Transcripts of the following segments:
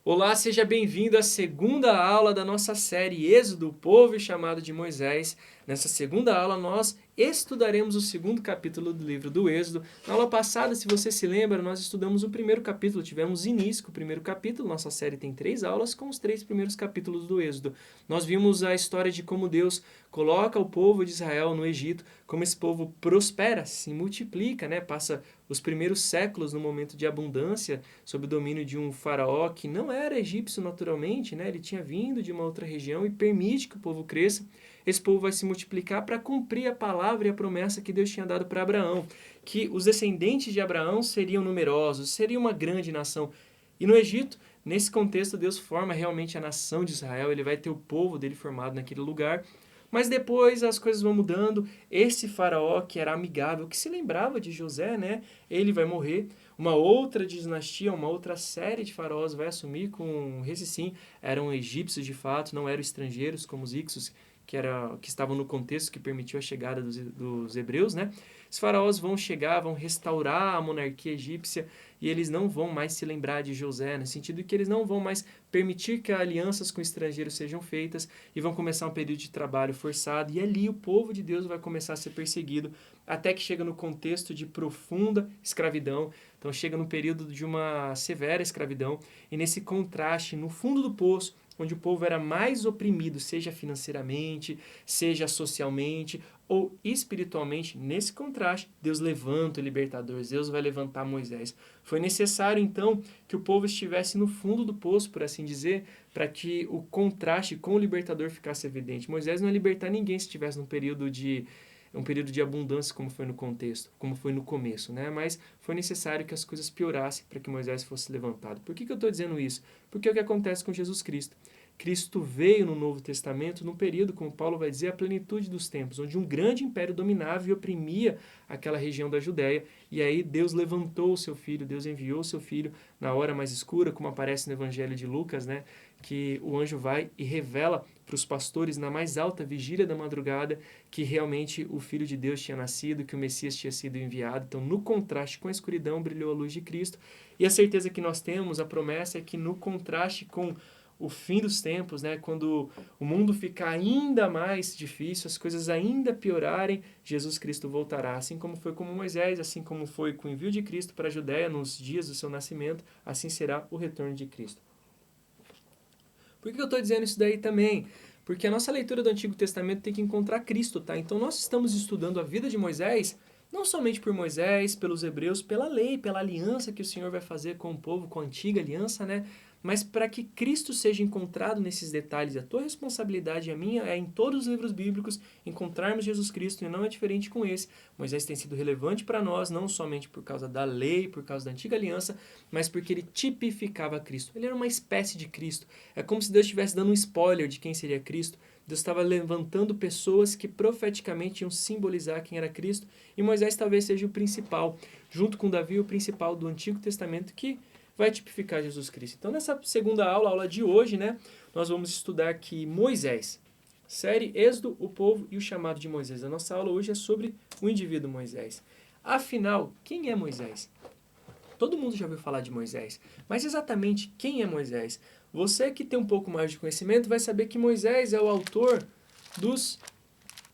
Olá, seja bem-vindo à segunda aula da nossa série Êxodo, o povo chamado de Moisés. Nessa segunda aula, nós estudaremos o segundo capítulo do livro do Êxodo. Na aula passada, se você se lembra, nós estudamos o primeiro capítulo, tivemos início com o primeiro capítulo. Nossa série tem 3 aulas com os 3 primeiros capítulos do Êxodo. Nós vimos a história de como Deus coloca o povo de Israel no Egito, como esse povo prospera, se multiplica, passa os primeiros séculos no momento de abundância, sob o domínio de um faraó que não era egípcio naturalmente, ele tinha vindo de uma outra região e permite que o povo cresça. Esse povo vai se multiplicar para cumprir a palavra e a promessa que Deus tinha dado para Abraão, que os descendentes de Abraão seriam numerosos, seria uma grande nação. E no Egito, nesse contexto, Deus forma realmente a nação de Israel, ele vai ter o povo dele formado naquele lugar. Mas depois as coisas vão mudando. Esse faraó que era amigável, que se lembrava de José, ele vai morrer. Uma outra dinastia, uma outra série de faraós vai assumir com esses sim, eram egípcios de fato, não eram estrangeiros como os Ixos, que estavam no contexto que permitiu a chegada dos hebreus, Os faraós vão chegar, vão restaurar a monarquia egípcia e eles não vão mais se lembrar de José, no sentido que eles não vão mais permitir que alianças com estrangeiros sejam feitas e vão começar um período de trabalho forçado, e ali o povo de Deus vai começar a ser perseguido, até que chega no contexto de profunda escravidão. Então chega no período de uma severa escravidão, e nesse contraste, no fundo do poço, onde o povo era mais oprimido, seja financeiramente, seja socialmente ou espiritualmente, nesse contraste, Deus levanta o libertador, Deus vai levantar Moisés. Foi necessário, então, que o povo estivesse no fundo do poço, por assim dizer, para que o contraste com o libertador ficasse evidente. Moisés não ia libertar ninguém se estivesse um período de abundância, como foi no contexto, como foi no começo, Mas foi necessário que as coisas piorassem para que Moisés fosse levantado. Por que eu estou dizendo isso? Porque é o que acontece com Jesus Cristo. Cristo veio no Novo Testamento num período, como Paulo vai dizer, a plenitude dos tempos, onde um grande império dominava e oprimia aquela região da Judéia, e aí Deus levantou o seu filho, Deus enviou o seu filho na hora mais escura, como aparece no Evangelho de Lucas, que o anjo vai e revela para os pastores na mais alta vigília da madrugada que realmente o Filho de Deus tinha nascido, que o Messias tinha sido enviado. Então, no contraste com a escuridão, brilhou a luz de Cristo. E a certeza que nós temos, a promessa é que no contraste com o fim dos tempos, quando o mundo ficar ainda mais difícil, as coisas ainda piorarem, Jesus Cristo voltará. Assim como foi com Moisés, assim como foi com o envio de Cristo para a Judéia nos dias do seu nascimento, assim será o retorno de Cristo. Por que eu estou dizendo isso daí também? Porque a nossa leitura do Antigo Testamento tem que encontrar Cristo, tá? Então nós estamos estudando a vida de Moisés, não somente por Moisés, pelos hebreus, pela lei, pela aliança que o Senhor vai fazer com o povo, com a antiga aliança, Mas para que Cristo seja encontrado nesses detalhes, a tua responsabilidade e a minha é em todos os livros bíblicos encontrarmos Jesus Cristo, e não é diferente com esse. Moisés tem sido relevante para nós, não somente por causa da lei, por causa da antiga aliança, mas porque ele tipificava Cristo. Ele era uma espécie de Cristo. É como se Deus estivesse dando um spoiler de quem seria Cristo. Deus estava levantando pessoas que profeticamente iam simbolizar quem era Cristo, e Moisés talvez seja o principal, junto com Davi, o principal do Antigo Testamento, que vai tipificar Jesus Cristo. Então, nessa segunda aula, a aula de hoje, nós vamos estudar que Moisés, série Êxodo, o povo e o chamado de Moisés. A nossa aula hoje é sobre o indivíduo Moisés. Afinal, quem é Moisés? Todo mundo já ouviu falar de Moisés, mas exatamente quem é Moisés? Você que tem um pouco mais de conhecimento vai saber que Moisés é o autor dos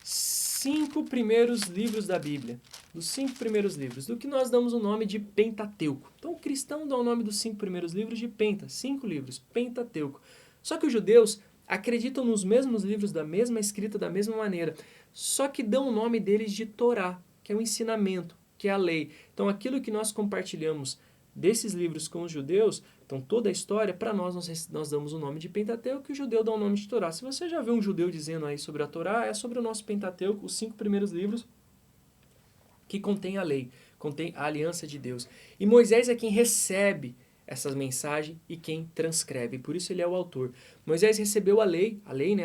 5 primeiros livros da Bíblia. Dos 5 primeiros livros, do que nós damos o nome de Pentateuco. Então o cristão dá o nome dos 5 primeiros livros de Penta, 5 livros, Pentateuco. Só que os judeus acreditam nos mesmos livros, da mesma escrita, da mesma maneira, só que dão o nome deles de Torá, que é o ensinamento, que é a lei. Então aquilo que nós compartilhamos desses livros com os judeus, então toda a história, para nós damos o nome de Pentateuco, e o judeu dá o nome de Torá. Se você já viu um judeu dizendo aí sobre a Torá, é sobre o nosso Pentateuco, os 5 primeiros livros, que contém a lei, contém a aliança de Deus. E Moisés é quem recebe essas mensagens e quem transcreve, por isso ele é o autor. Moisés recebeu a lei,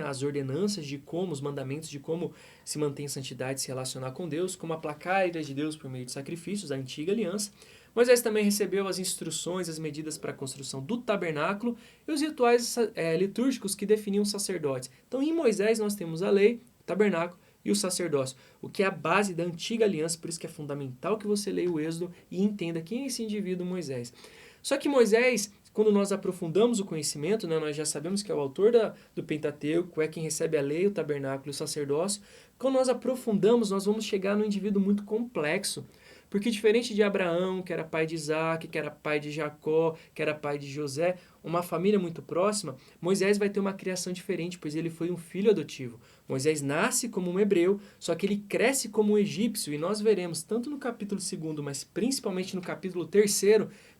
as ordenanças de como, os mandamentos de como se manter em santidade, se relacionar com Deus, como aplacar a ira de Deus por meio de sacrifícios, a antiga aliança. Moisés também recebeu as instruções, as medidas para a construção do tabernáculo e os rituais litúrgicos que definiam os sacerdotes. Então, em Moisés nós temos a lei, o tabernáculo e o sacerdócio, o que é a base da antiga aliança, por isso que é fundamental que você leia o Êxodo e entenda quem é esse indivíduo Moisés. Só que Moisés, quando nós aprofundamos o conhecimento, né, nós já sabemos que é o autor do Pentateuco, é quem recebe a lei, o tabernáculo e o sacerdócio. Quando nós aprofundamos, nós vamos chegar num indivíduo muito complexo. Porque diferente de Abraão, que era pai de Isaac, que era pai de Jacó, que era pai de José, uma família muito próxima, Moisés vai ter uma criação diferente, pois ele foi um filho adotivo. Moisés nasce como um hebreu, só que ele cresce como um egípcio, e nós veremos, tanto no capítulo 2, mas principalmente no capítulo 3,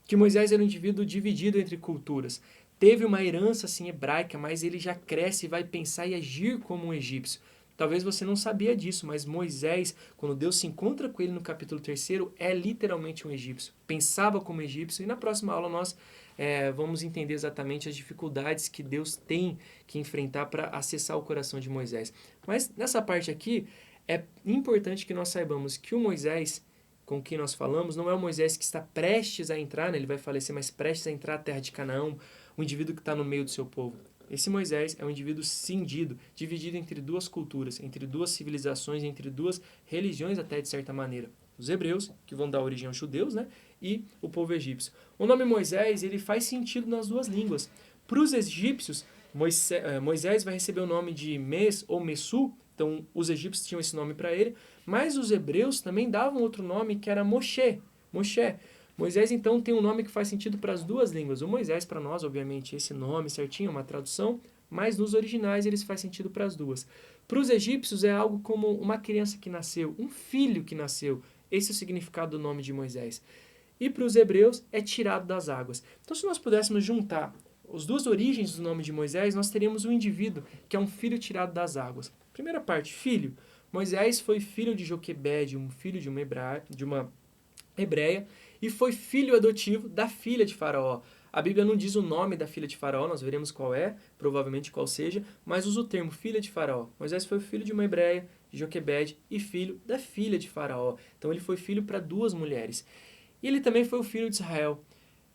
que Moisés era um indivíduo dividido entre culturas. Teve uma herança assim hebraica, mas ele já cresce e vai pensar e agir como um egípcio. Talvez você não sabia disso, mas Moisés, quando Deus se encontra com ele no capítulo 3, é literalmente um egípcio. Pensava como egípcio, e na próxima aula nós vamos entender exatamente as dificuldades que Deus tem que enfrentar para acessar o coração de Moisés. Mas nessa parte aqui, é importante que nós saibamos que o Moisés com quem nós falamos não é o Moisés que está prestes a entrar, né? Ele vai falecer, mas prestes a entrar na terra de Canaã, o indivíduo que está no meio do seu povo. Esse Moisés é um indivíduo cindido, dividido entre duas culturas, entre duas civilizações, entre duas religiões até de certa maneira. Os hebreus, que vão dar origem aos judeus, né? E o povo egípcio. O nome Moisés, ele faz sentido nas duas línguas. Para os egípcios, Moisés vai receber o nome de Mes ou Messu, então os egípcios tinham esse nome para ele, mas os hebreus também davam outro nome que era Moshe. Moisés, então, tem um nome que faz sentido para as duas línguas. O Moisés, para nós, obviamente, esse nome certinho, é uma tradução, mas nos originais eles faz sentido para as duas. Para os egípcios é algo como uma criança que nasceu, um filho que nasceu. Esse é o significado do nome de Moisés. E para os hebreus é tirado das águas. Então, se nós pudéssemos juntar as duas origens do nome de Moisés, nós teríamos um indivíduo que é um filho tirado das águas. Primeira parte, filho. Moisés foi filho de Joquebede, um filho de uma hebreia, e foi filho adotivo da filha de Faraó. A Bíblia não diz o nome da filha de Faraó, nós veremos qual é, provavelmente qual seja, mas usa o termo filha de Faraó. Moisés foi filho de uma hebreia, de Joquebede, e filho da filha de Faraó. Então ele foi filho para duas mulheres. E ele também foi o filho de Israel.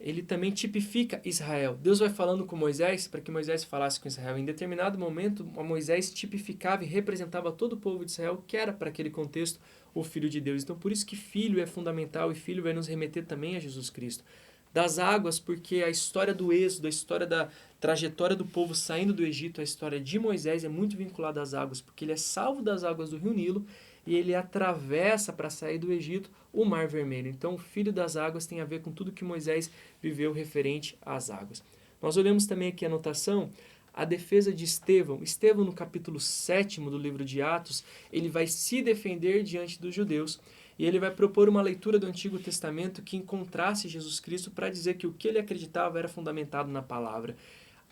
Ele também tipifica Israel. Deus vai falando com Moisés para que Moisés falasse com Israel. Em determinado momento, Moisés tipificava e representava todo o povo de Israel, que era, para aquele contexto, o Filho de Deus. Então, por isso que filho é fundamental, e filho vai nos remeter também a Jesus Cristo. Das águas, porque a história do êxodo, a história da trajetória do povo saindo do Egito, a história de Moisés é muito vinculada às águas, porque ele é salvo das águas do Rio Nilo, e ele atravessa para sair do Egito o Mar Vermelho. Então, o Filho das Águas tem a ver com tudo que Moisés viveu referente às águas. Nós olhamos também aqui a anotação, a defesa de Estevão. Estevão, no capítulo 7 do livro de Atos, ele vai se defender diante dos judeus, e ele vai propor uma leitura do Antigo Testamento que encontrasse Jesus Cristo para dizer que o que ele acreditava era fundamentado na palavra.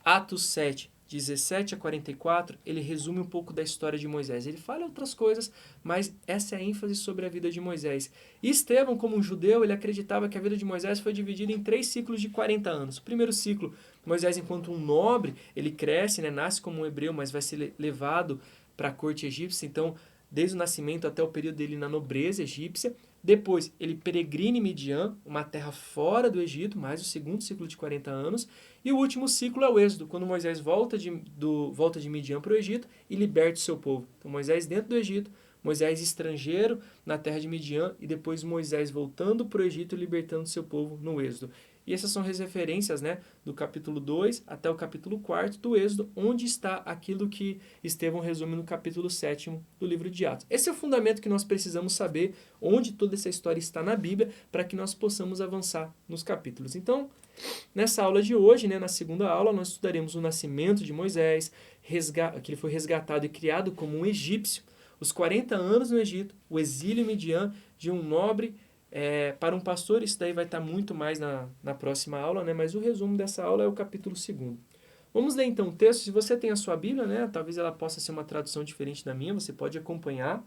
Atos 7, 17 a 44, ele resume um pouco da história de Moisés. Ele fala outras coisas, mas essa é a ênfase sobre a vida de Moisés. E Estevão, como um judeu, ele acreditava que a vida de Moisés foi dividida em 3 ciclos de 40 anos. O primeiro ciclo, Moisés, enquanto um nobre, ele cresce, né, nasce como um hebreu, mas vai ser levado para a corte egípcia. Então, desde o nascimento até o período dele na nobreza egípcia. Depois, ele peregrina em Midian, uma terra fora do Egito, mais o segundo ciclo de 40 anos. E o último ciclo é o Êxodo, quando Moisés volta de Midian para o Egito e liberta o seu povo. Então, Moisés dentro do Egito, Moisés estrangeiro na terra de Midian, e depois Moisés voltando para o Egito e libertando o seu povo no Êxodo. E essas são as referências, né, do capítulo 2 até o capítulo 4 do Êxodo, onde está aquilo que Estevão resume no capítulo 7 do livro de Atos. Esse é o fundamento que nós precisamos saber, onde toda essa história está na Bíblia, para que nós possamos avançar nos capítulos. Então, nessa aula de hoje, né, na segunda aula, nós estudaremos o nascimento de Moisés, que ele foi resgatado e criado como um egípcio, os 40 anos no Egito, o exílio em Midian de um nobre para um pastor. Isso daí vai estar muito mais na próxima aula, né? Mas o resumo dessa aula é o capítulo 2. Vamos ler então o texto. Se você tem a sua Bíblia, né? Talvez ela possa ser uma tradução diferente da minha, você pode acompanhar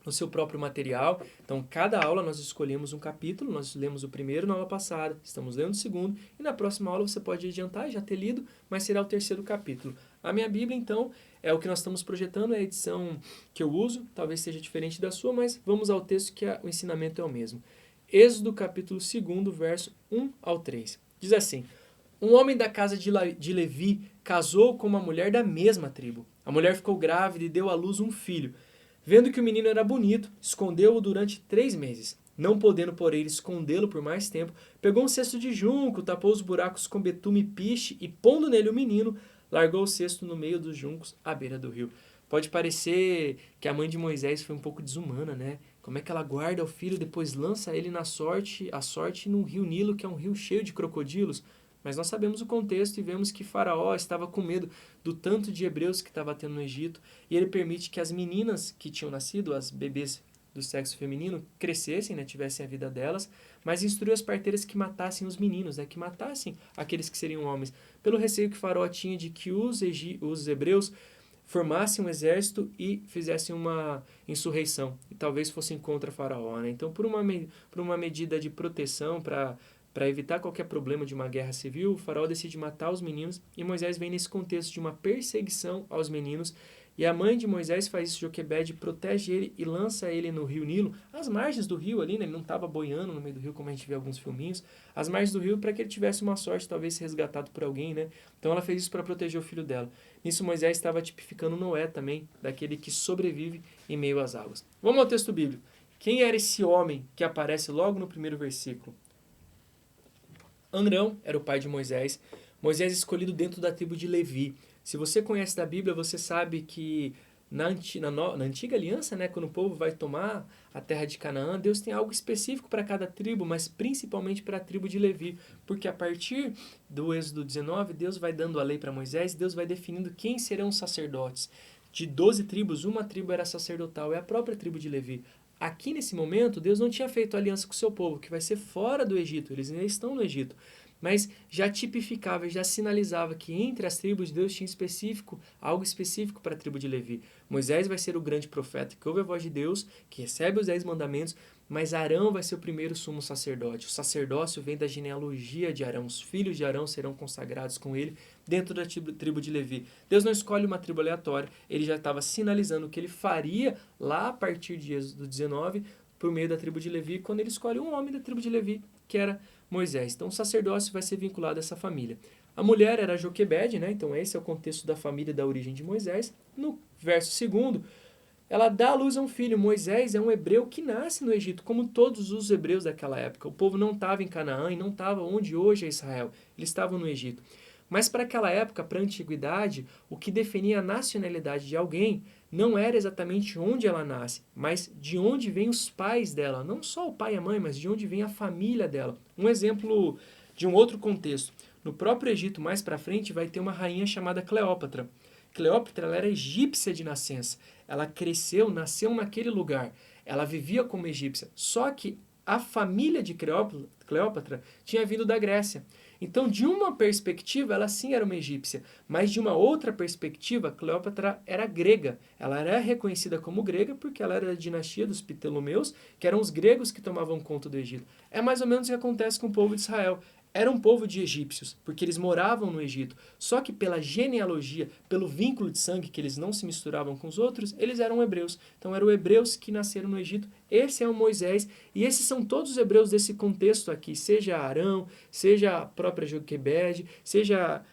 no seu próprio material. Então, cada aula nós escolhemos um capítulo, nós lemos o primeiro na aula passada, estamos lendo o segundo, e na próxima aula você pode adiantar e já ter lido, mas será o terceiro capítulo. A minha Bíblia, então, é o que nós estamos projetando, é a edição que eu uso, talvez seja diferente da sua, mas vamos ao texto que o ensinamento é o mesmo. Êxodo capítulo 2, verso 1 ao 3. Diz assim: um homem da casa de Levi casou com uma mulher da mesma tribo. A mulher ficou grávida e deu à luz um filho. Vendo que o menino era bonito, escondeu-o durante 3 meses. não podendo, porém, escondê-lo por mais tempo, pegou um cesto de junco, tapou os buracos com betume e piche e, pondo nele o menino, largou o cesto no meio dos juncos à beira do rio. Pode parecer que a mãe de Moisés foi um pouco desumana, né? Como é que ela guarda o filho e depois lança ele a sorte num rio Nilo, que é um rio cheio de crocodilos? Mas nós sabemos o contexto e vemos que Faraó estava com medo do tanto de hebreus que estava tendo no Egito, e ele permite que as meninas que tinham nascido, as bebês do sexo feminino, crescessem, né, tivessem a vida delas, mas instruiu as parteiras que matassem os meninos, né, que matassem aqueles que seriam homens, pelo receio que Faraó tinha de que os hebreus formassem um exército e fizessem uma insurreição, e talvez fossem contra Faraó. Né? Então, por uma medida de proteção, para evitar qualquer problema de uma guerra civil, o Faraó decide matar os meninos, e Moisés vem nesse contexto de uma perseguição aos meninos, e a mãe de Moisés faz isso, Joquebede, protege ele e lança ele no rio Nilo, às margens do rio ali, né? Ele não estava boiando no meio do rio, como a gente vê em alguns filminhos, às margens do rio, para que ele tivesse uma sorte, talvez ser resgatado por alguém, né? Então ela fez isso para proteger o filho dela. Nisso Moisés estava tipificando Noé também, daquele que sobrevive em meio às águas. Vamos ao texto bíblico. Quem era esse homem que aparece logo no primeiro versículo? Amrão era o pai de Moisés. Moisés escolhido dentro da tribo de Levi. Se você conhece da Bíblia, você sabe que na antiga aliança, né, quando o povo vai tomar a terra de Canaã, Deus tem algo específico para cada tribo, mas principalmente para a tribo de Levi, porque a partir do Êxodo 19, Deus vai dando a lei para Moisés, Deus vai definindo quem serão os sacerdotes. De 12 tribos, uma tribo era sacerdotal, é a própria tribo de Levi. Aqui nesse momento, Deus não tinha feito aliança com o seu povo, que vai ser fora do Egito, eles ainda estão no Egito. Mas já tipificava, já sinalizava que entre as tribos Deus tinha algo específico para a tribo de Levi. Moisés vai ser o grande profeta que ouve a voz de Deus, que recebe os 10 mandamentos, mas Arão vai ser o primeiro sumo sacerdote. O sacerdócio vem da genealogia de Arão. Os filhos de Arão serão consagrados com ele dentro da tribo de Levi. Deus não escolhe uma tribo aleatória, ele já estava sinalizando o que ele faria lá a partir de Êxodo 19, por meio da tribo de Levi, quando ele escolhe um homem da tribo de Levi, que era Moisés. Então o sacerdócio vai ser vinculado a essa família. A mulher era Joquebede, né? Então esse é o contexto da família e da origem de Moisés. No verso 2, ela dá à luz a um filho. Moisés é um hebreu que nasce no Egito, como todos os hebreus daquela época. O povo não estava em Canaã e não estava onde hoje é Israel. Eles estavam no Egito. Mas para aquela época, para a antiguidade, o que definia a nacionalidade de alguém não era exatamente onde ela nasce, mas de onde vêm os pais dela. Não só o pai e a mãe, mas de onde vem a família dela. Um exemplo de um outro contexto. No próprio Egito, mais para frente, vai ter uma rainha chamada Cleópatra. Cleópatra ela era egípcia de nascença. Ela nasceu naquele lugar. Ela vivia como egípcia. Só que a família de Cleópatra tinha vindo da Grécia. Então, de uma perspectiva, ela sim era uma egípcia, mas de uma outra perspectiva, Cleópatra era grega. Ela era reconhecida como grega porque ela era da dinastia dos Ptolomeus, que eram os gregos que tomavam conta do Egito. É mais ou menos o que acontece com o povo de Israel. Era um povo de egípcios, porque eles moravam no Egito. Só que pela genealogia, pelo vínculo de sangue, que eles não se misturavam com os outros, eles eram hebreus. Então eram hebreus que nasceram no Egito. Esse é o Moisés, e esses são todos os hebreus desse contexto aqui, seja Arão, seja a própria Joquebede, seja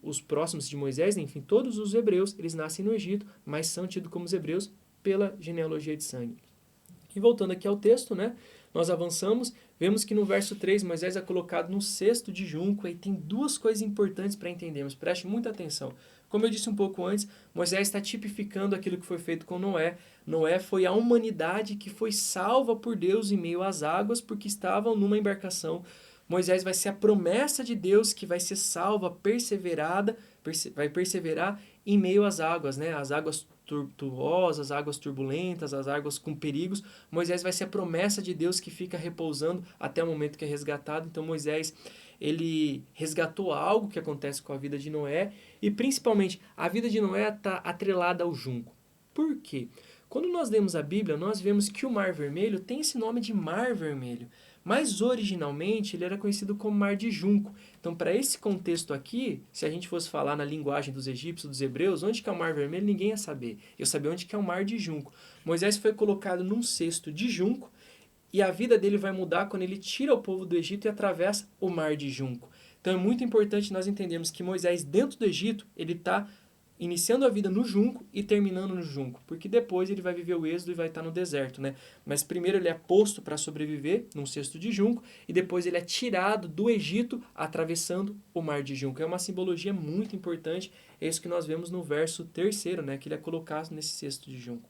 os próximos de Moisés, enfim, todos os hebreus, eles nascem no Egito, mas são tidos como os hebreus pela genealogia de sangue. E voltando aqui ao texto, né? Nós avançamos, vemos que no verso 3, Moisés é colocado num cesto de junco, e tem duas coisas importantes para entendermos, preste muita atenção. Como eu disse um pouco antes, Moisés está tipificando aquilo que foi feito com Noé. Noé foi a humanidade que foi salva por Deus em meio às águas, porque estavam numa embarcação. Moisés vai ser a promessa de Deus que vai ser salva, vai perseverar em meio às águas, né? As águas tortuosas, as águas turbulentas, as águas com perigos. Moisés vai ser a promessa de Deus que fica repousando até o momento que é resgatado. Então Moisés, ele resgatou algo que acontece com a vida de Noé, e principalmente a vida de Noé está atrelada ao junco. Por quê? Quando nós lemos a Bíblia, nós vemos que o Mar Vermelho tem esse nome de Mar Vermelho, mas originalmente ele era conhecido como Mar de Junco. Então, para esse contexto aqui, se a gente fosse falar na linguagem dos egípcios, dos hebreus, onde que é o Mar Vermelho, ninguém ia saber. Eu sabia onde que é o Mar de Junco. Moisés foi colocado num cesto de junco, e a vida dele vai mudar quando ele tira o povo do Egito e atravessa o Mar de Junco. Então, é muito importante nós entendermos que Moisés, dentro do Egito, ele está iniciando a vida no junco e terminando no junco, porque depois ele vai viver o êxodo e vai estar no deserto, né? Mas primeiro ele é posto para sobreviver num cesto de junco e depois ele é tirado do Egito atravessando o mar de junco. É uma simbologia muito importante, é isso que nós vemos no verso 3º, né? Que ele é colocado nesse cesto de junco.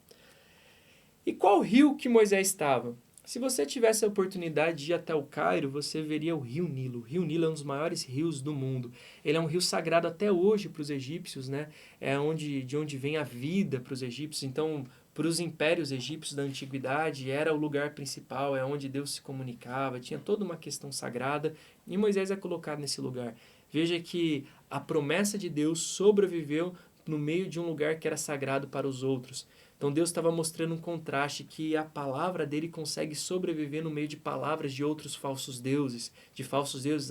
E qual rio que Moisés estava? Se você tivesse a oportunidade de ir até o Cairo, você veria o Rio Nilo. O Rio Nilo é um dos maiores rios do mundo. Ele é um rio sagrado até hoje para os egípcios, né? É de onde vem a vida para os egípcios. Então, para os impérios egípcios da antiguidade, era o lugar principal, é onde Deus se comunicava, tinha toda uma questão sagrada, e Moisés é colocado nesse lugar. Veja que a promessa de Deus sobreviveu no meio de um lugar que era sagrado para os outros. Então Deus estava mostrando um contraste que a palavra dele consegue sobreviver no meio de palavras de outros falsos deuses,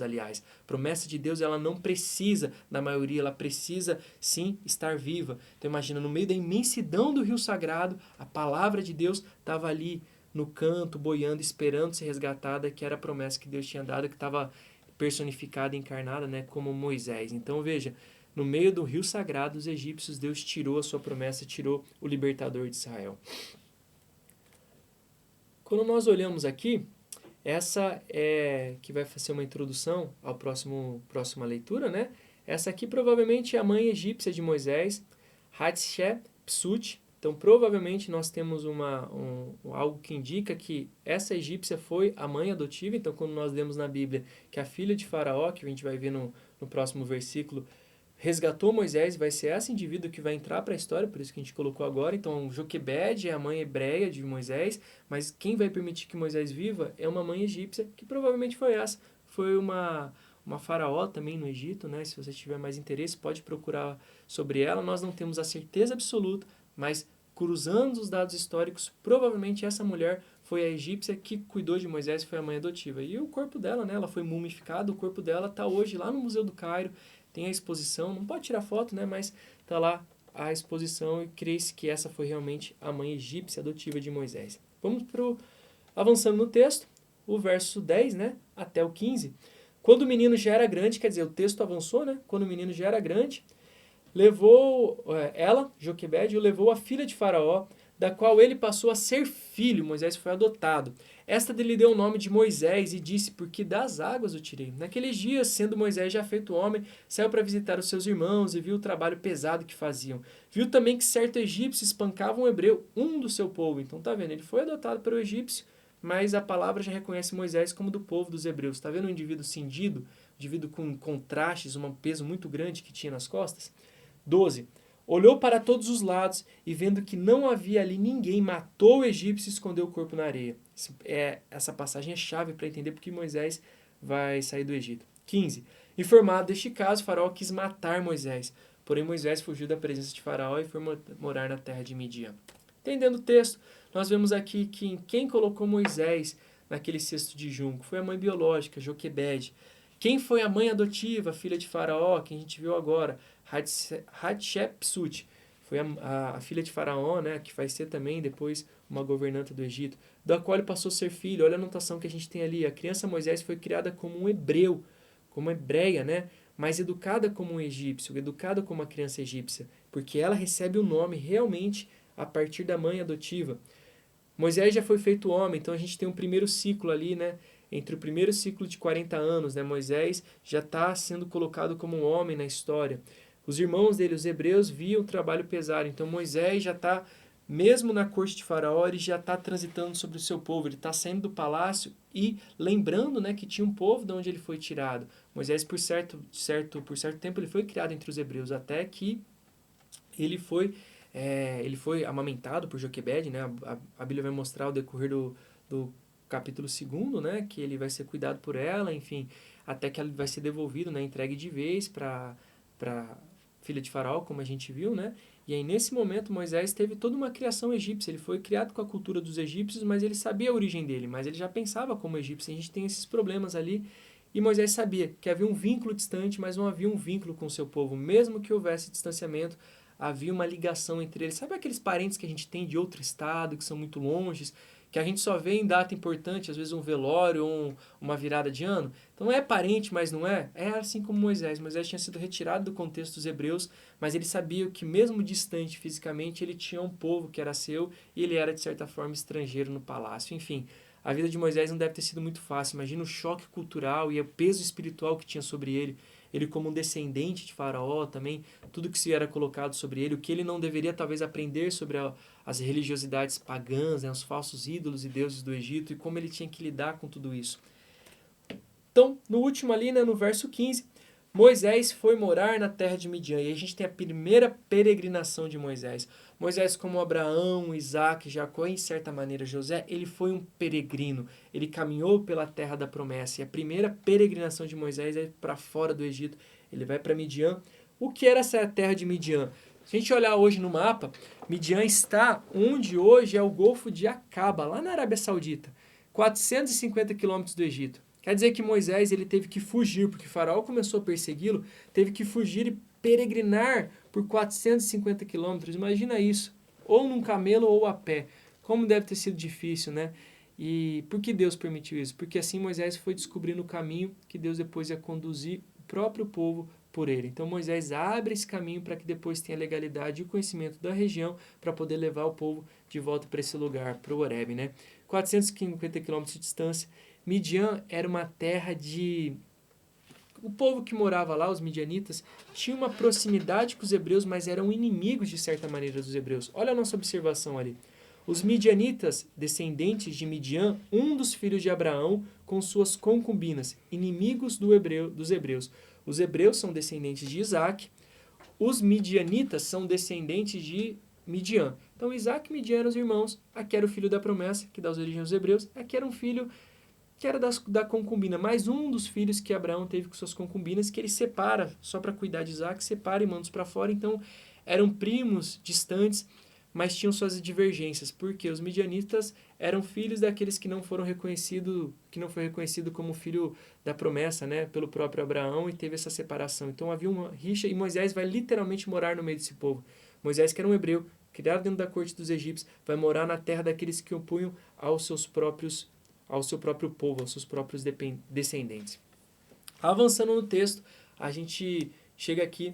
aliás. A promessa de Deus, ela não precisa da maioria, ela precisa sim estar viva. Então imagina, no meio da imensidão do rio sagrado, a palavra de Deus estava ali no canto, boiando, esperando ser resgatada, que era a promessa que Deus tinha dado, que estava personificada, encarnada, né, como Moisés. Então veja, no meio do rio sagrado, os egípcios, Deus tirou a sua promessa, tirou o libertador de Israel. Quando nós olhamos aqui, essa é que vai ser uma introdução à próxima leitura, né? Essa aqui provavelmente é a mãe egípcia de Moisés, Hatshepsut. Então, provavelmente nós temos algo que indica que essa egípcia foi a mãe adotiva. Então, quando nós lemos na Bíblia que a filha de Faraó, que a gente vai ver no próximo versículo, resgatou Moisés, vai ser esse indivíduo que vai entrar para a história, por isso que a gente colocou agora. Então, Joquebede é a mãe hebreia de Moisés, mas quem vai permitir que Moisés viva é uma mãe egípcia, que provavelmente foi essa. Foi uma faraó também no Egito, né? Se você tiver mais interesse, pode procurar sobre ela. Nós não temos a certeza absoluta, mas cruzando os dados históricos, provavelmente essa mulher foi a egípcia que cuidou de Moisés, foi a mãe adotiva. E o corpo dela, né? Ela foi mumificada, o corpo dela está hoje lá no Museu do Cairo, tem a exposição, não pode tirar foto, né? Mas está lá a exposição e crê-se que essa foi realmente a mãe egípcia adotiva de Moisés. Vamos avançando no texto, o verso 10, né? Até o 15. Quando o menino já era grande, quer dizer, o texto avançou, né? Quando o menino já era grande, Joquebede, levou a filha de Faraó, da qual ele passou a ser filho. Moisés foi adotado. Esta lhe deu o nome de Moisés e disse, porque das águas o tirei. Naqueles dias, sendo Moisés já feito homem, saiu para visitar os seus irmãos e viu o trabalho pesado que faziam. Viu também que certo egípcio espancava um hebreu, um do seu povo. Então tá vendo, ele foi adotado pelo egípcio, mas a palavra já reconhece Moisés como do povo dos hebreus. Tá vendo um indivíduo cindido, um indivíduo com contrastes, um peso muito grande que tinha nas costas? 12. Olhou para todos os lados e, vendo que não havia ali ninguém, matou o egípcio e escondeu o corpo na areia. Essa passagem é chave para entender porque Moisés vai sair do Egito. 15. Informado deste caso, Faraó quis matar Moisés. Porém, Moisés fugiu da presença de Faraó e foi morar na terra de Midian. Entendendo o texto, nós vemos aqui que quem colocou Moisés naquele cesto de junco foi a mãe biológica, Joquebede. Quem foi a mãe adotiva, a filha de Faraó, que a gente viu agora? Hatshepsut. Foi a filha de Faraó, né, que vai ser também depois uma governanta do Egito, da qual ele passou a ser filho. Olha a anotação que a gente tem ali. A criança Moisés foi criada como um hebreu, como hebreia, né, mas educada como um egípcio, educada como uma criança egípcia, porque ela recebe o nome realmente a partir da mãe adotiva. Moisés já foi feito homem, então a gente tem um primeiro ciclo ali, né? Entre o primeiro ciclo de 40 anos, né? Moisés já está sendo colocado como um homem na história. Os irmãos dele, os hebreus, viam o trabalho pesado. Então Moisés já está, mesmo na corte de Faraó, ele já está transitando sobre o seu povo. Ele está saindo do palácio e lembrando, né, que tinha um povo de onde ele foi tirado. Moisés, por certo tempo, ele foi criado entre os hebreus, até que ele foi amamentado por Joquebede, né? A Bíblia vai mostrar o decorrer do capítulo 2, né? Que ele vai ser cuidado por ela, enfim, até que ele vai ser devolvido, né? Entregue de vez para filha de Faraó, como a gente viu, né? E aí, nesse momento, Moisés teve toda uma criação egípcia. Ele foi criado com a cultura dos egípcios, mas ele sabia a origem dele, mas ele já pensava como egípcio. A gente tem esses problemas ali. E Moisés sabia que havia um vínculo distante, mas não havia um vínculo com o seu povo. Mesmo que houvesse distanciamento, havia uma ligação entre eles. Sabe aqueles parentes que a gente tem de outro estado, que são muito longes, que a gente só vê em data importante, às vezes um velório ou uma virada de ano. Então é parente, mas não é? É assim como Moisés. Moisés tinha sido retirado do contexto dos hebreus, mas ele sabia que mesmo distante fisicamente, ele tinha um povo que era seu e ele era de certa forma estrangeiro no palácio. Enfim, a vida de Moisés não deve ter sido muito fácil. Imagina o choque cultural e o peso espiritual que tinha sobre ele. Ele como um descendente de Faraó também, tudo que se era colocado sobre ele, o que ele não deveria talvez aprender sobre as religiosidades pagãs, né, os falsos ídolos e deuses do Egito e como ele tinha que lidar com tudo isso. Então, no último ali, né, no verso 15, Moisés foi morar na terra de Midian. E aí a gente tem a primeira peregrinação de Moisés. Moisés, como Abraão, Isaac, Jacó, em certa maneira José, ele foi um peregrino. Ele caminhou pela terra da promessa. E a primeira peregrinação de Moisés é para fora do Egito. Ele vai para Midian. O que era essa terra de Midian? Se a gente olhar hoje no mapa, Midian está onde hoje é o Golfo de Acaba, lá na Arábia Saudita, 450 quilômetros do Egito. Quer dizer que Moisés ele teve que fugir, porque Faraó começou a persegui-lo, teve que fugir e peregrinar por 450 quilômetros. Imagina isso, ou num camelo ou a pé. Como deve ter sido difícil, né? E por que Deus permitiu isso? Porque assim Moisés foi descobrindo o caminho que Deus depois ia conduzir o próprio povo por ele. Então Moisés abre esse caminho para que depois tenha legalidade e o conhecimento da região para poder levar o povo de volta para esse lugar, para o Horebe, né? 450 quilômetros de distância. Midian era uma terra de... O povo que morava lá, os midianitas, tinha uma proximidade com os hebreus, mas eram inimigos de certa maneira dos hebreus. Olha a nossa observação ali. Os midianitas, descendentes de Midian, um dos filhos de Abraão, com suas concubinas, inimigos dos hebreus. Os hebreus são descendentes de Isaac, os midianitas são descendentes de Midian. Então Isaac e Midian eram os irmãos, aqui era o filho da promessa, que dá as origens aos hebreus, aqui era um filho que era da concubina, mais um dos filhos que Abraão teve com suas concubinas, que ele separa, só para cuidar de Isaac, separa e manda para fora. Então, eram primos distantes, mas tinham suas divergências, porque os midianitas eram filhos daqueles que não foram reconhecidos, que não foi reconhecido como filho da promessa, né, pelo próprio Abraão, e teve essa separação. Então, havia uma rixa, e Moisés vai literalmente morar no meio desse povo. Moisés, que era um hebreu, criado dentro da corte dos egípcios, vai morar na terra daqueles que opunham ao seu próprio povo, aos seus próprios descendentes. Avançando no texto, a gente chega aqui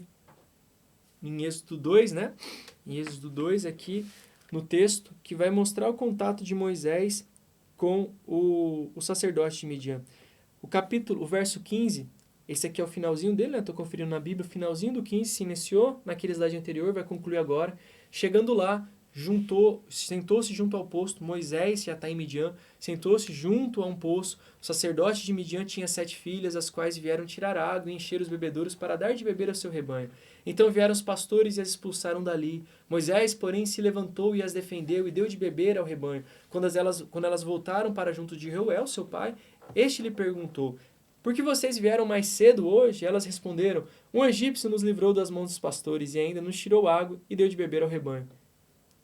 em Êxodo 2, né? Em Êxodo 2, aqui no texto, que vai mostrar o contato de Moisés com o sacerdote de Midian. O verso 15, esse aqui é o finalzinho dele, né? Estou conferindo na Bíblia, o finalzinho do 15 se iniciou naquele slide anterior, vai concluir agora. Chegando lá, sentou-se junto ao poço, Moisés já está em Midian, sentou-se junto a um poço, o sacerdote de Midian tinha 7 filhas, as quais vieram tirar água e encher os bebedouros para dar de beber ao seu rebanho. Então vieram os pastores e as expulsaram dali. Moisés, porém, se levantou e as defendeu e deu de beber ao rebanho. Quando elas voltaram para junto de Reuel, seu pai, este lhe perguntou: por que vocês vieram mais cedo hoje? Elas responderam: um egípcio nos livrou das mãos dos pastores e ainda nos tirou água e deu de beber ao rebanho.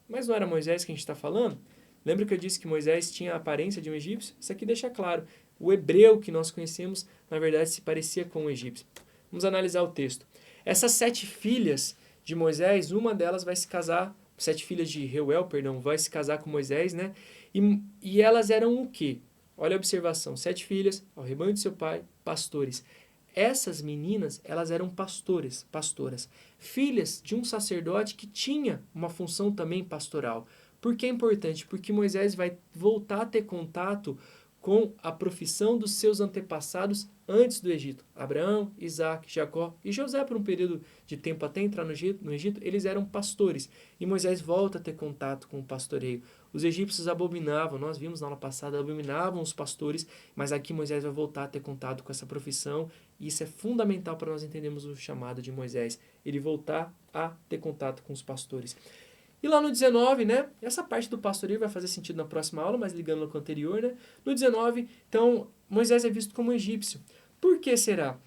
Mas não era Moisés que a gente está falando? Lembra que eu disse que Moisés tinha a aparência de um egípcio? Isso aqui deixa claro. O hebreu que nós conhecemos, na verdade, se parecia com um egípcio. Vamos analisar o texto. Essas 7 filhas de Moisés, uma delas vai se casar, 7 filhas de Reuel, perdão, vai se casar com Moisés, né? E elas eram o quê? Olha a observação. 7 filhas, ao rebanho de seu pai, pastores. Essas meninas, elas eram pastoras, filhas de um sacerdote que tinha uma função também pastoral. Por que é importante? Porque Moisés vai voltar a ter contato com a profissão dos seus antepassados antes do Egito. Abraão, Isaac, Jacó e José, por um período de tempo até entrar no Egito, eles eram pastores. E Moisés volta a ter contato com o pastoreio. Os egípcios abominavam, nós vimos na aula passada, abominavam os pastores, mas aqui Moisés vai voltar a ter contato com essa profissão, e isso é fundamental para nós entendermos o chamado de Moisés, ele voltar a ter contato com os pastores. E lá no 19, né, essa parte do pastoreio vai fazer sentido na próxima aula, mas ligando com o anterior, né, no 19, então, Moisés é visto como egípcio. Por que será?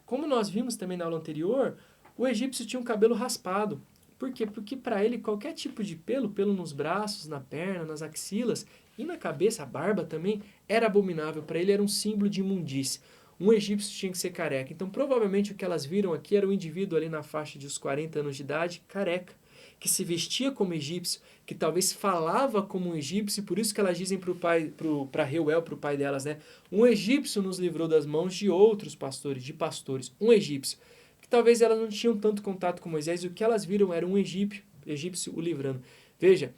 Como nós vimos também na aula anterior, o egípcio tinha um cabelo raspado. Por quê? Porque para ele qualquer tipo de pelo nos braços, na perna, nas axilas e na cabeça, a barba também, era abominável. Para ele era um símbolo de imundície. Um egípcio tinha que ser careca. Então provavelmente o que elas viram aqui era um indivíduo ali na faixa de uns 40 anos de idade, careca. que se vestia como egípcio, que talvez falava como um egípcio, e por isso que elas dizem para Reuel, para o pai delas, né? Um egípcio nos livrou das mãos de outros pastores, de pastores, um egípcio. Que talvez elas não tinham tanto contato com Moisés, e o que elas viram era um egípcio o livrando. Veja,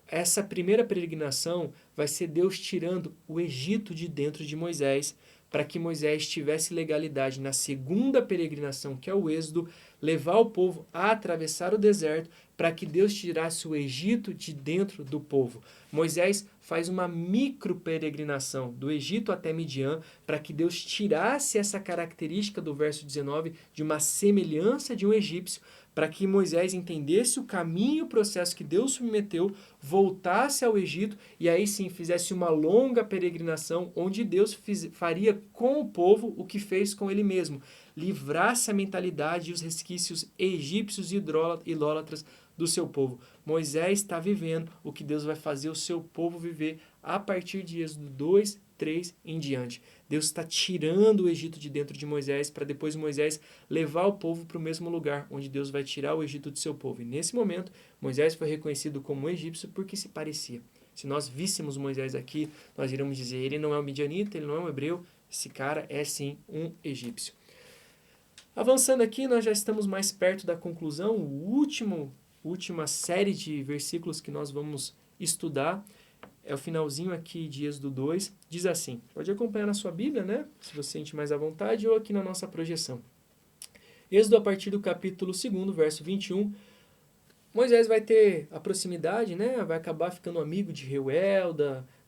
essa primeira peregrinação vai ser Deus tirando o Egito de dentro de Moisés, para que Moisés tivesse legalidade na segunda peregrinação, que é o Êxodo, levar o povo a atravessar o deserto, para que Deus tirasse o Egito de dentro do povo. Moisés faz uma micro peregrinação do Egito até Midian, para que Deus tirasse essa característica do verso 19 de uma semelhança de um egípcio, para que Moisés entendesse o caminho e o processo que Deus submeteu, voltasse ao Egito e aí sim fizesse uma longa peregrinação onde Deus faria com o povo o que fez com ele mesmo, livrasse a mentalidade e os resquícios egípcios e idólatras do seu povo. Moisés está vivendo o que Deus vai fazer o seu povo viver a partir de Êxodo 2, 3 em diante. Deus está tirando o Egito de dentro de Moisés para depois Moisés levar o povo para o mesmo lugar onde Deus vai tirar o Egito do seu povo. E nesse momento, Moisés foi reconhecido como egípcio porque se parecia. Se nós víssemos Moisés aqui, nós iríamos dizer, ele não é um midianita, ele não é um hebreu, esse cara é sim um egípcio. Avançando aqui, nós já estamos mais perto da conclusão, última série de versículos que nós vamos estudar é o finalzinho aqui de Êxodo 2, diz assim, pode acompanhar na sua Bíblia, né, se você sente mais à vontade, ou aqui na nossa projeção. Êxodo a partir do capítulo 2, verso 21, Moisés vai ter a proximidade, né, vai acabar ficando amigo de Reuel,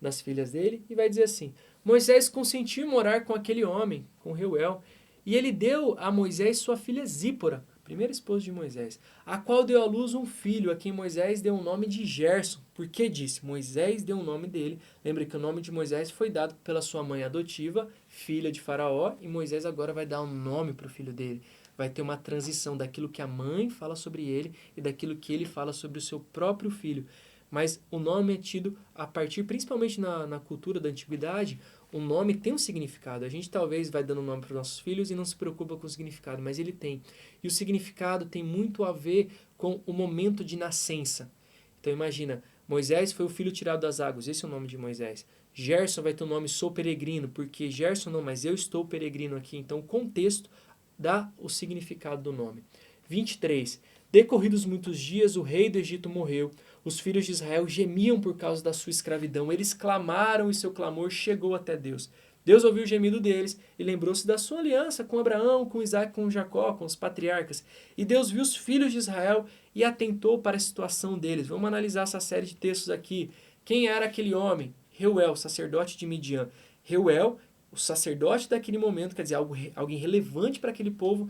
das filhas dele, e vai dizer assim, Moisés consentiu morar com aquele homem, com Reuel, e ele deu a Moisés sua filha Zípora, primeira esposa de Moisés, a qual deu à luz um filho, a quem Moisés deu o nome de Gerson. Por que disse? Moisés deu o nome dele. Lembra que o nome de Moisés foi dado pela sua mãe adotiva, filha de Faraó, e Moisés agora vai dar um nome para o filho dele. Vai ter uma transição daquilo que a mãe fala sobre ele e daquilo que ele fala sobre o seu próprio filho. Mas o nome é tido a partir, principalmente na cultura da antiguidade, o nome tem um significado. A gente talvez vai dando nome para os nossos filhos e não se preocupa com o significado, mas ele tem. E o significado tem muito a ver com o momento de nascença. Então imagina, Moisés foi o filho tirado das águas, esse é o nome de Moisés. Gerson vai ter o nome sou peregrino, porque Gerson não, mas eu estou peregrino aqui. Então o contexto dá o significado do nome. 23. Decorridos muitos dias, o rei do Egito morreu. Os filhos de Israel gemiam por causa da sua escravidão. Eles clamaram e seu clamor chegou até Deus. Deus ouviu o gemido deles e lembrou-se da sua aliança com Abraão, com Isaac, com Jacó, com os patriarcas. E Deus viu os filhos de Israel e atentou para a situação deles. Vamos analisar essa série de textos aqui. Quem era aquele homem? Reuel, sacerdote de Midian. Reuel, o sacerdote daquele momento, quer dizer, alguém relevante para aquele povo,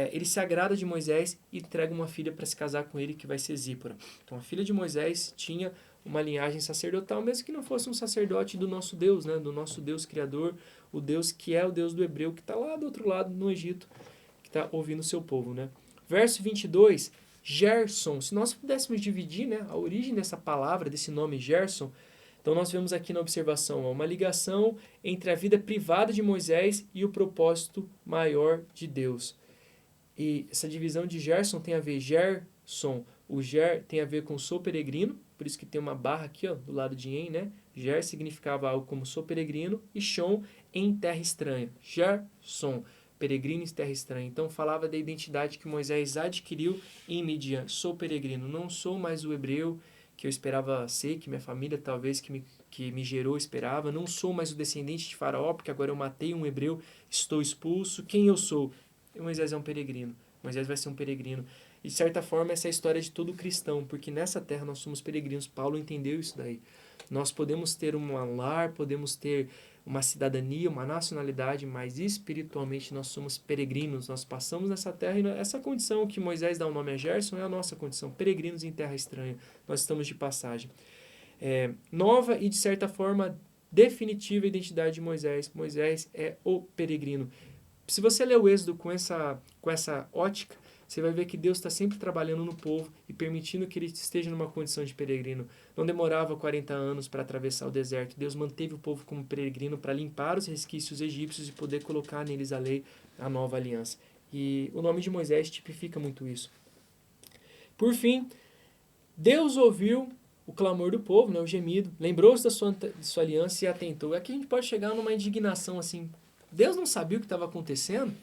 ele se agrada de Moisés e entrega uma filha para se casar com ele, que vai ser Zípora. Então a filha de Moisés tinha uma linhagem sacerdotal, mesmo que não fosse um sacerdote do nosso Deus, né? Do nosso Deus Criador, o Deus que é o Deus do hebreu, que está lá do outro lado, no Egito, que está ouvindo o seu povo. Né? Verso 22, Gerson. Se nós pudéssemos dividir, né, a origem dessa palavra, desse nome Gerson, então nós vemos aqui na observação uma ligação entre a vida privada de Moisés e o propósito maior de Deus. E essa divisão de Gerson tem a ver Gerson, o Ger tem a ver com sou peregrino, por isso que tem uma barra aqui, ó, do lado de em, né? Ger significava algo como sou peregrino e Shon em terra estranha. Gerson, peregrino em terra estranha. Então falava da identidade que Moisés adquiriu em Midian. Sou peregrino, não sou mais o hebreu que eu esperava ser, que minha família talvez que me gerou esperava. Não sou mais o descendente de Faraó, porque agora eu matei um hebreu, estou expulso. Quem eu sou? Moisés é um peregrino. Moisés vai ser um peregrino. E, de certa forma, essa é a história de todo cristão, porque nessa terra nós somos peregrinos. Paulo entendeu isso daí. Nós podemos ter um lar, podemos ter uma cidadania, uma nacionalidade, mas espiritualmente nós somos peregrinos. Nós passamos nessa terra e essa condição que Moisés dá o nome a Gerson é a nossa condição, peregrinos em terra estranha. Nós estamos de passagem. Nova e, de certa forma, definitiva identidade de Moisés. Moisés é o peregrino. Se você ler o Êxodo com essa ótica, você vai ver que Deus está sempre trabalhando no povo e permitindo que ele esteja numa condição de peregrino. Não demorava 40 anos para atravessar o deserto. Deus manteve o povo como peregrino para limpar os resquícios egípcios e poder colocar neles a lei, a nova aliança. E o nome de Moisés tipifica muito isso. Por fim, Deus ouviu o clamor do povo, né, o gemido, lembrou-se de sua aliança e atentou. Aqui a gente pode chegar numa indignação assim, Deus não sabia o que estava acontecendo?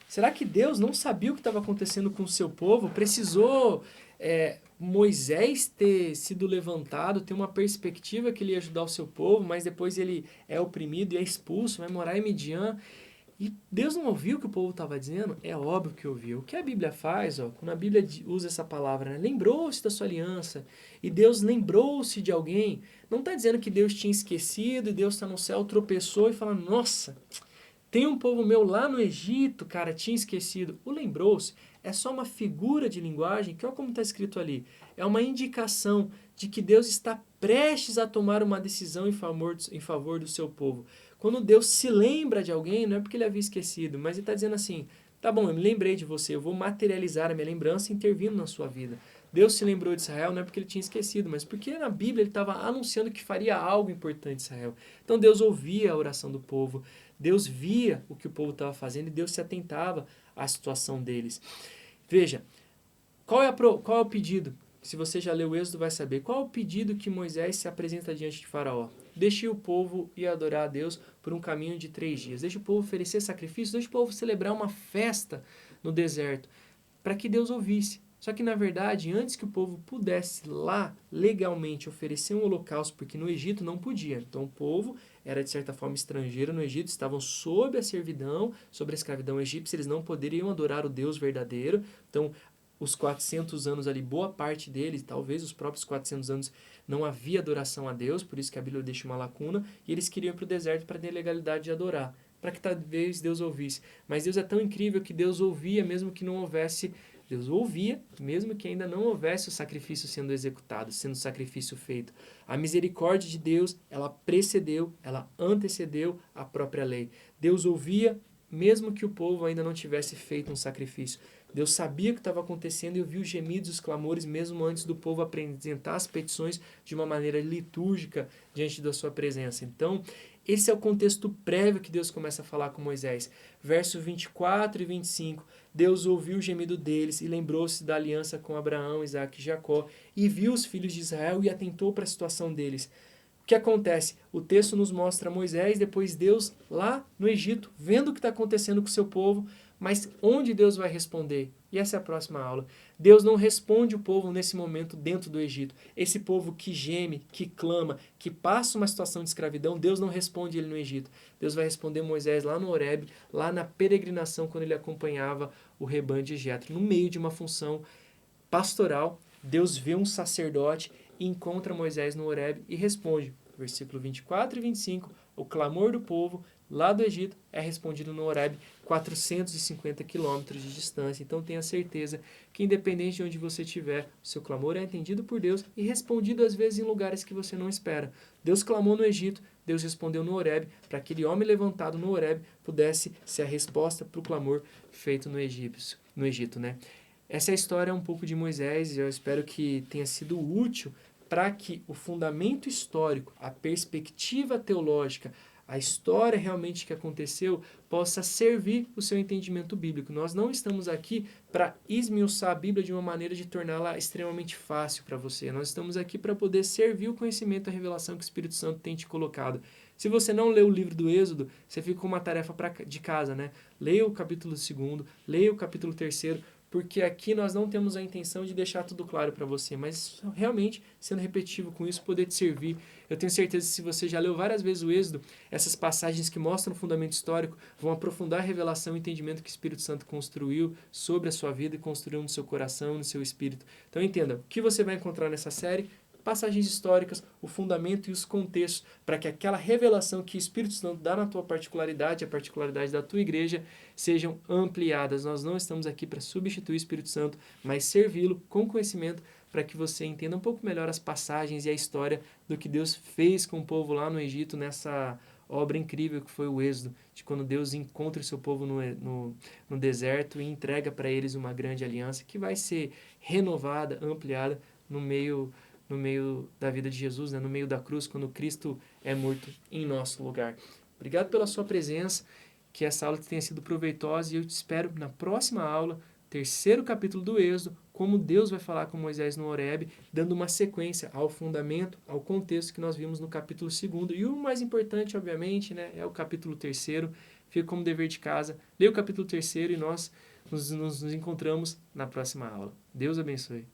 Será que Deus não sabia o que estava acontecendo com o seu povo? Precisou Moisés ter sido levantado, ter uma perspectiva que ele ia ajudar o seu povo, mas depois ele é oprimido e é expulso, vai morar em Midian. E Deus não ouviu o que o povo estava dizendo? É óbvio que ouviu. O que a Bíblia faz, quando a Bíblia usa essa palavra, né? Lembrou-se da sua aliança, e Deus lembrou-se de alguém, não está dizendo que Deus tinha esquecido e Deus está no céu, tropeçou e fala, nossa, tem um povo meu lá no Egito, cara, tinha esquecido. O lembrou-se é só uma figura de linguagem, que olha como está escrito ali. É uma indicação de que Deus está prestes a tomar uma decisão em favor do seu povo. Quando Deus se lembra de alguém, não é porque ele havia esquecido, mas ele está dizendo assim, tá bom, eu me lembrei de você, eu vou materializar a minha lembrança intervindo na sua vida. Deus se lembrou de Israel não é porque ele tinha esquecido, mas porque na Bíblia ele estava anunciando que faria algo importante em Israel. Então Deus ouvia a oração do povo, Deus via o que o povo estava fazendo e Deus se atentava à situação deles. Veja, qual é o pedido? Se você já leu o Êxodo, vai saber. Qual é o pedido que Moisés se apresenta diante de Faraó? Deixe o povo ir adorar a Deus por um caminho de 3 dias. Deixe o povo oferecer sacrifícios, deixe o povo celebrar uma festa no deserto, para que Deus ouvisse. Só que, na verdade, antes que o povo pudesse lá, legalmente, oferecer um holocausto, porque no Egito não podia. Então, o povo era, de certa forma, estrangeiro no Egito, estavam sob a servidão, sobre a escravidão egípcia, eles não poderiam adorar o Deus verdadeiro. Então, os 400 anos ali, boa parte deles, talvez os próprios 400 anos, não havia adoração a Deus, por isso que a Bíblia deixa uma lacuna, e eles queriam ir para o deserto para ter legalidade de adorar, para que talvez Deus ouvisse. Mas Deus é tão incrível que Deus ouvia, mesmo que não houvesse, Deus ouvia, mesmo que ainda não houvesse o sacrifício sendo executado, sendo o sacrifício feito. A misericórdia de Deus, ela precedeu, ela antecedeu a própria lei. Deus ouvia, mesmo que o povo ainda não tivesse feito um sacrifício. Deus sabia o que estava acontecendo e ouviu os gemidos e os clamores mesmo antes do povo apresentar as petições de uma maneira litúrgica diante da sua presença. Então, esse é o contexto prévio que Deus começa a falar com Moisés. Verso 24 e 25. Deus ouviu o gemido deles e lembrou-se da aliança com Abraão, Isaque e Jacó e viu os filhos de Israel e atentou para a situação deles. O que acontece? O texto nos mostra Moisés, depois Deus lá no Egito, vendo o que está acontecendo com o seu povo, mas onde Deus vai responder? E essa é a próxima aula. Deus não responde o povo nesse momento dentro do Egito. Esse povo que geme, que clama, que passa uma situação de escravidão, Deus não responde ele no Egito. Deus vai responder Moisés lá no Horebe, lá na peregrinação, quando ele acompanhava o rebanho de Jetro. No meio de uma função pastoral, Deus vê um sacerdote e encontra Moisés no Horebe e responde. Versículo 24 e 25, o clamor do povo lá do Egito é respondido no Horebe, 450 quilômetros de distância. Então tenha certeza que independente de onde você estiver, o seu clamor é entendido por Deus e respondido às vezes em lugares que você não espera. Deus clamou no Egito, Deus respondeu no Horebe, para aquele homem levantado no Horebe pudesse ser a resposta para o clamor feito no Egito, né? Essa é a história um pouco de Moisés e eu espero que tenha sido útil para que o fundamento histórico, a perspectiva teológica, a história realmente que aconteceu possa servir o seu entendimento bíblico. Nós não estamos aqui para esmiuçar a Bíblia de uma maneira de torná-la extremamente fácil para você. Nós estamos aqui para poder servir o conhecimento, a revelação que o Espírito Santo tem te colocado. Se você não leu o livro do Êxodo, você fica com uma tarefa de casa, né? Leia o capítulo 2º, leia o capítulo 3º, porque aqui nós não temos a intenção de deixar tudo claro para você, mas realmente, sendo repetitivo com isso, poder te servir. Eu tenho certeza que se você já leu várias vezes o Êxodo, essas passagens que mostram o fundamento histórico vão aprofundar a revelação e o entendimento que o Espírito Santo construiu sobre a sua vida e construiu no seu coração, no seu espírito. Então entenda, o que você vai encontrar nessa série? Passagens históricas, o fundamento e os contextos, para que aquela revelação que o Espírito Santo dá na tua particularidade, a particularidade da tua igreja, sejam ampliadas. Nós não estamos aqui para substituir o Espírito Santo, mas servi-lo com conhecimento para que você entenda um pouco melhor as passagens e a história do que Deus fez com o povo lá no Egito, nessa obra incrível que foi o Êxodo, de quando Deus encontra o seu povo no deserto e entrega para eles uma grande aliança que vai ser renovada, ampliada no meio da vida de Jesus, né? No meio da cruz, quando Cristo é morto em nosso lugar. Obrigado pela sua presença, que essa aula tenha sido proveitosa e eu te espero na próxima aula, terceiro capítulo do Êxodo, como Deus vai falar com Moisés no Horebe, dando uma sequência ao fundamento, ao contexto que nós vimos no capítulo 2º. E o mais importante, obviamente, né, é o capítulo 3º. Fica como dever de casa. Leia o capítulo 3º e nós nos encontramos na próxima aula. Deus abençoe.